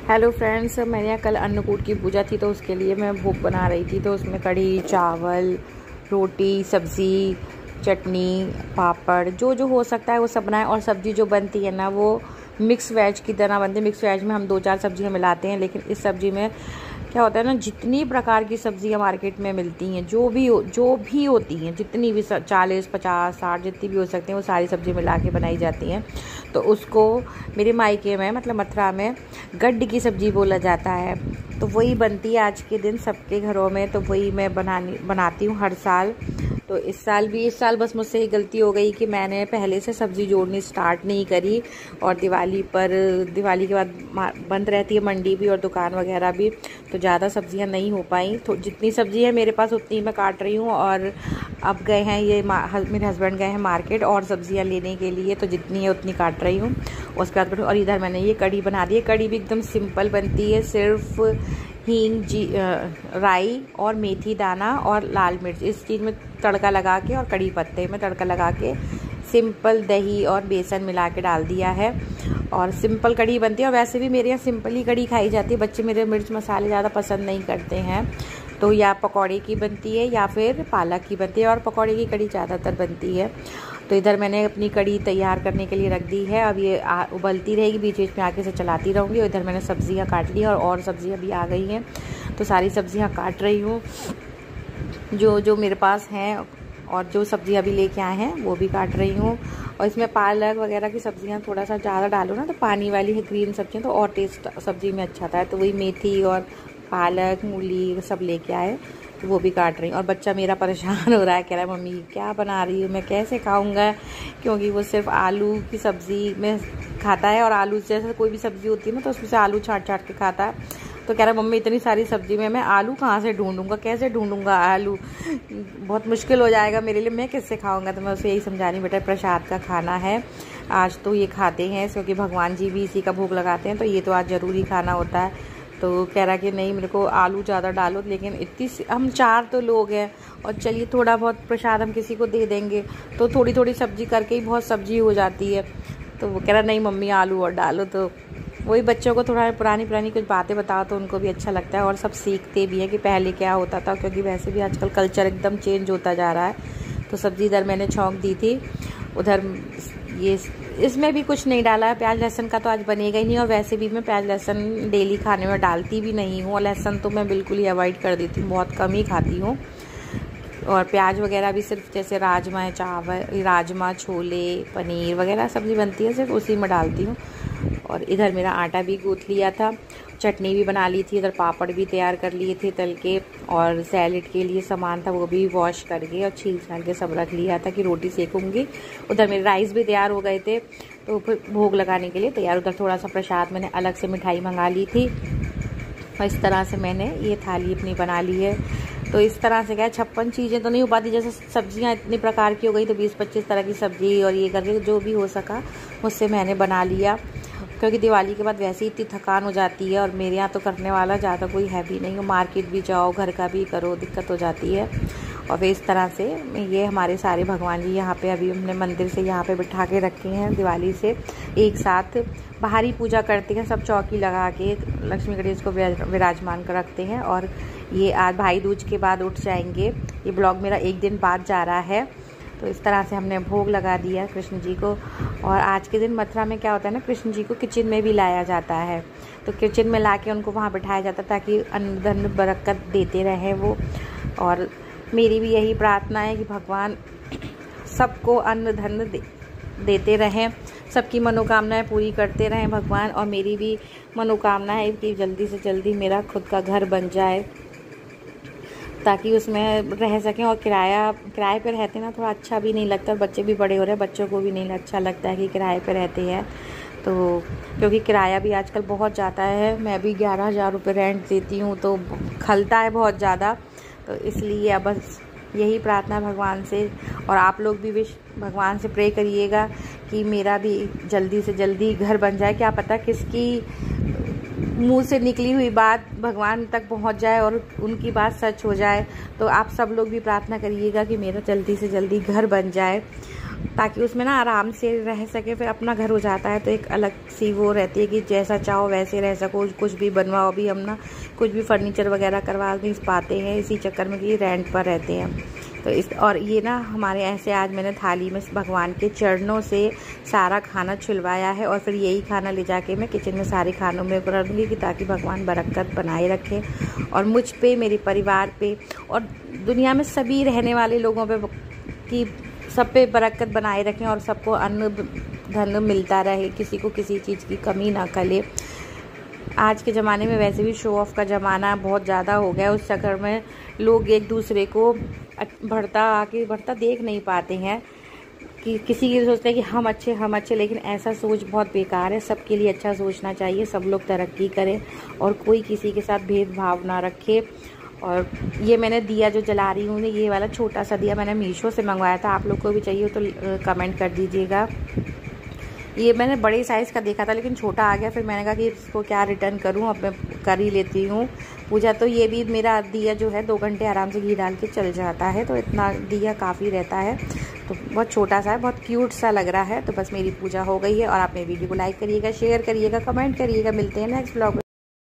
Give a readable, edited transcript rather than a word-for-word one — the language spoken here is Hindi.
हेलो फ्रेंड्स, मेरे यहाँ कल अन्नकूट की पूजा थी तो उसके लिए मैं भोग बना रही थी। तो उसमें कढ़ी, चावल, रोटी, सब्ज़ी, चटनी, पापड़ जो जो हो सकता है वो सब बनाए। और सब्ज़ी जो बनती है ना वो मिक्स वेज की तरह बनती है। मिक्स वेज में हम 2-4 सब्जियाँ मिलाते हैं, लेकिन इस सब्ज़ी में क्या होता है ना, जितनी प्रकार की सब्जियाँ मार्केट में मिलती हैं, जो भी होती हैं, जितनी भी 40, 50, 60 जितनी भी हो सकती हैं, वो सारी सब्ज़ी मिला के बनाई जाती हैं। तो उसको मेरे मायके में मतलब मथुरा में गड्ढ की सब्ज़ी बोला जाता है। तो वही बनती है आज के दिन सबके घरों में। तो वही मैं बनाती हूँ हर साल। तो इस साल बस मुझसे ही गलती हो गई कि मैंने पहले से सब्ज़ी जोड़नी स्टार्ट नहीं करी। और दिवाली के बाद बंद रहती है मंडी भी और दुकान वगैरह भी, तो ज़्यादा सब्ज़ियाँ नहीं हो पाई। तो जितनी सब्ज़ी है मेरे पास उतनी मैं काट रही हूँ। और अब गए हैं मेरे हस्बैंड गए हैं मार्केट और सब्ज़ियाँ लेने के लिए, तो जितनी है उतनी काट रही हूँ। उसके बाद और इधर मैंने ये कढ़ी बना दी है। कढ़ी भी एकदम सिंपल बनती है, सिर्फ हींग, राई और मेथी दाना और लाल मिर्च, इस चीज़ में तड़का लगा के, और कड़ी पत्ते में तड़का लगा के सिंपल दही और बेसन मिला के डाल दिया है। और सिंपल कढ़ी बनती है। और वैसे भी मेरे यहाँ सिंपल ही कढ़ी खाई जाती है। बच्चे मेरे मिर्च मसाले ज़्यादा पसंद नहीं करते हैं। तो या पकौड़े की बनती है या फिर पालक की बनती है, और पकौड़े की कढ़ी ज़्यादातर बनती है। तो इधर मैंने अपनी कढ़ी तैयार करने के लिए रख दी है। अब ये उबलती रहेगी, बीच बीच में आके से चलाती रहूँगी। और इधर मैंने सब्ज़ियाँ काट ली और सब्ज़ियाँ भी आ गई हैं, तो सारी सब्ज़ियाँ काट रही हूँ जो जो मेरे पास हैं। और जो सब्ज़ी अभी लेके आए हैं वो भी काट रही हूँ। और इसमें पालक वगैरह की सब्ज़ियाँ थोड़ा सा ज़्यादा डालो ना, तो पानी वाली है ग्रीन सब्ज़ियाँ, तो और टेस्ट सब्ज़ी में अच्छा आता है। तो वही मेथी और पालक, मूली सब लेके आए, तो वो भी काट रही हूँ। और बच्चा मेरा परेशान हो रहा है, कह रहा है मम्मी क्या बना रही हूँ, मैं कैसे खाऊंगा, क्योंकि वो सिर्फ आलू की सब्ज़ी में खाता है। और आलू जैसे कोई भी सब्ज़ी होती है ना, तो उसमें से आलू छाट के खाता है। तो कह रहा है मम्मी इतनी सारी सब्ज़ी में मैं आलू कहाँ से ढूंढूंगा, कैसे ढूंढूंगा आलू, बहुत मुश्किल हो जाएगा मेरे लिए, मैं किससे खाऊंगा। तो मैं उसे यही समझा रही, बेटा प्रसाद का खाना है, आज तो ये खाते हैं, क्योंकि भगवान जी भी इसी का भोग लगाते हैं, तो ये तो आज ज़रूरी खाना होता है। तो कह रहा कि नहीं मेरे को आलू ज़्यादा डालो, लेकिन हम 4 तो लोग हैं, और चलिए थोड़ा बहुत प्रसाद हम किसी को दे देंगे, तो थोड़ी थोड़ी सब्ज़ी करके ही बहुत सब्ज़ी हो जाती है। तो वो कह रहा नहीं मम्मी आलू और डालो। तो वही बच्चों को थोड़ा पुरानी कुछ बातें बताओ तो उनको भी अच्छा लगता है, और सब सीखते भी हैं कि पहले क्या होता था, क्योंकि वैसे भी आजकल कल्चर एकदम चेंज होता जा रहा है। तो सब्ज़ी इधर मैंने छौंक दी थी, उधर ये इसमें भी कुछ नहीं डाला है। प्याज लहसुन का तो आज बनेगा ही नहीं, और वैसे भी मैं प्याज लहसुन डेली खाने में डालती भी नहीं हूँ, और लहसुन तो मैं बिल्कुल ही अवॉइड कर देती हूँ, बहुत कम ही खाती हूँ। और प्याज वगैरह भी सिर्फ जैसे राजमा, छोले, पनीर वगैरह सब्ज़ी बनती है सिर्फ उसी में डालती हूँ। और इधर मेरा आटा भी गूँथ लिया था, चटनी भी बना ली थी, इधर पापड़ भी तैयार कर लिए थे तल के, और सैलेड के लिए सामान था वो भी वॉश करके और छील छाल के सब रख लिया था कि रोटी सेकूँगी। उधर मेरे राइस भी तैयार हो गए थे, तो फिर भोग लगाने के लिए तैयार। उधर थोड़ा सा प्रसाद मैंने अलग से मिठाई मंगा ली थी, और इस तरह से मैंने ये थाली अपनी बना ली है। तो इस तरह से क्या 56 चीज़ें तो नहीं हो पाती, जैसे सब्जियां इतनी प्रकार की हो गई, तो 20-25 तरह की सब्ज़ी और ये करके जो भी हो सका मुझसे मैंने बना लिया, क्योंकि दिवाली के बाद वैसे ही इतनी थकान हो जाती है। और मेरे यहाँ तो करने वाला ज़्यादा कोई है भी नहीं हो, मार्केट भी जाओ, घर का भी करो, दिक्कत हो जाती है। और फिर इस तरह से ये हमारे सारे भगवान जी यहाँ पे अभी हमने मंदिर से यहाँ पे बिठा के रखे हैं, दिवाली से एक साथ बाहरी पूजा करते हैं, सब चौकी लगा के लक्ष्मी गणेश को विराजमान कर रखते हैं। और ये आज भाई दूज के बाद उठ जाएंगे। ये ब्लॉग मेरा एक दिन बाद जा रहा है। तो इस तरह से हमने भोग लगा दिया कृष्ण जी को। और आज के दिन मथुरा में क्या होता है ना, कृष्ण जी को किचन में भी लाया जाता है, तो किचन में ला के उनको वहाँ बिठाया जाता है ताकि अन्न धन बरकत देते रहे वो। और मेरी भी यही प्रार्थना है कि भगवान सबको अन्न धन देते रहें, सबकी मनोकामनाएं पूरी करते रहें भगवान। और मेरी भी मनोकामना है कि जल्दी से जल्दी मेरा खुद का घर बन जाए, ताकि उसमें रह सकें। और किराए पे रहते ना थोड़ा अच्छा भी नहीं लगता, बच्चे भी बड़े हो रहे हैं, बच्चों को भी नहीं अच्छा लगता है कि किराए पे रहते हैं। तो क्योंकि किराया भी आजकल बहुत जाता है, मैं भी 11,000 रुपये रेंट देती हूँ, तो खलता है बहुत ज़्यादा। तो इसलिए अब बस यही प्रार्थना भगवान से, और आप लोग भी भगवान से प्रे करिएगा कि मेरा भी जल्दी से जल्दी घर बन जाए। क्या पता किसकी मुंह से निकली हुई बात भगवान तक पहुंच जाए और उनकी बात सच हो जाए। तो आप सब लोग भी प्रार्थना करिएगा कि मेरा जल्दी से जल्दी घर बन जाए। ताकि उसमें ना आराम से रह सके। फिर अपना घर हो जाता है तो एक अलग सी वो रहती है कि जैसा चाहो वैसे रह सको, कुछ भी बनवाओ। भी हम ना कुछ भी फर्नीचर वगैरह करवा नहीं पाते हैं इसी चक्कर में कि रेंट पर रहते हैं। तो और ये ना हमारे ऐसे आज मैंने थाली में भगवान के चरणों से सारा खाना छिलवाया है और फिर यही खाना ले जाके मैं किचन में सारे खानों में करूँगी कि ताकि भगवान बरकत बनाए रखें और मुझ पे, मेरे परिवार पे और दुनिया में सभी रहने वाले लोगों पे कि सब पे बरकत बनाए रखें और सबको अन्न धन मिलता रहे, किसी को किसी चीज़ की कमी ना खले। आज के ज़माने में वैसे भी शो ऑफ का ज़माना बहुत ज़्यादा हो गया, उस चक्कर में लोग एक दूसरे को बढ़ता देख नहीं पाते हैं कि किसी की सोचते हैं कि हम अच्छे, लेकिन ऐसा सोच बहुत बेकार है। सबके लिए अच्छा सोचना चाहिए, सब लोग तरक्की करें और कोई किसी के साथ भेदभाव ना रखे। और ये मैंने दिया जो जला रही हूँ, ये वाला छोटा सा दिया मैंने मीशो से मंगवाया था। आप लोग को भी चाहिए तो कमेंट कर दीजिएगा। ये मैंने बड़े साइज़ का देखा था लेकिन छोटा आ गया, फिर मैंने कहा कि इसको क्या रिटर्न करूँ, अब मैं कर ही लेती हूँ पूजा। तो ये भी मेरा दिया जो है 2 घंटे आराम से घी डाल के चल जाता है, तो इतना दिया काफ़ी रहता है। तो बहुत छोटा सा है, बहुत क्यूट सा लग रहा है। तो बस मेरी पूजा हो गई है और आप मेरी वीडियो को लाइक करिएगा, शेयर करिएगा, कमेंट करिएगा। मिलते हैं नेक्स्ट ब्लॉग में।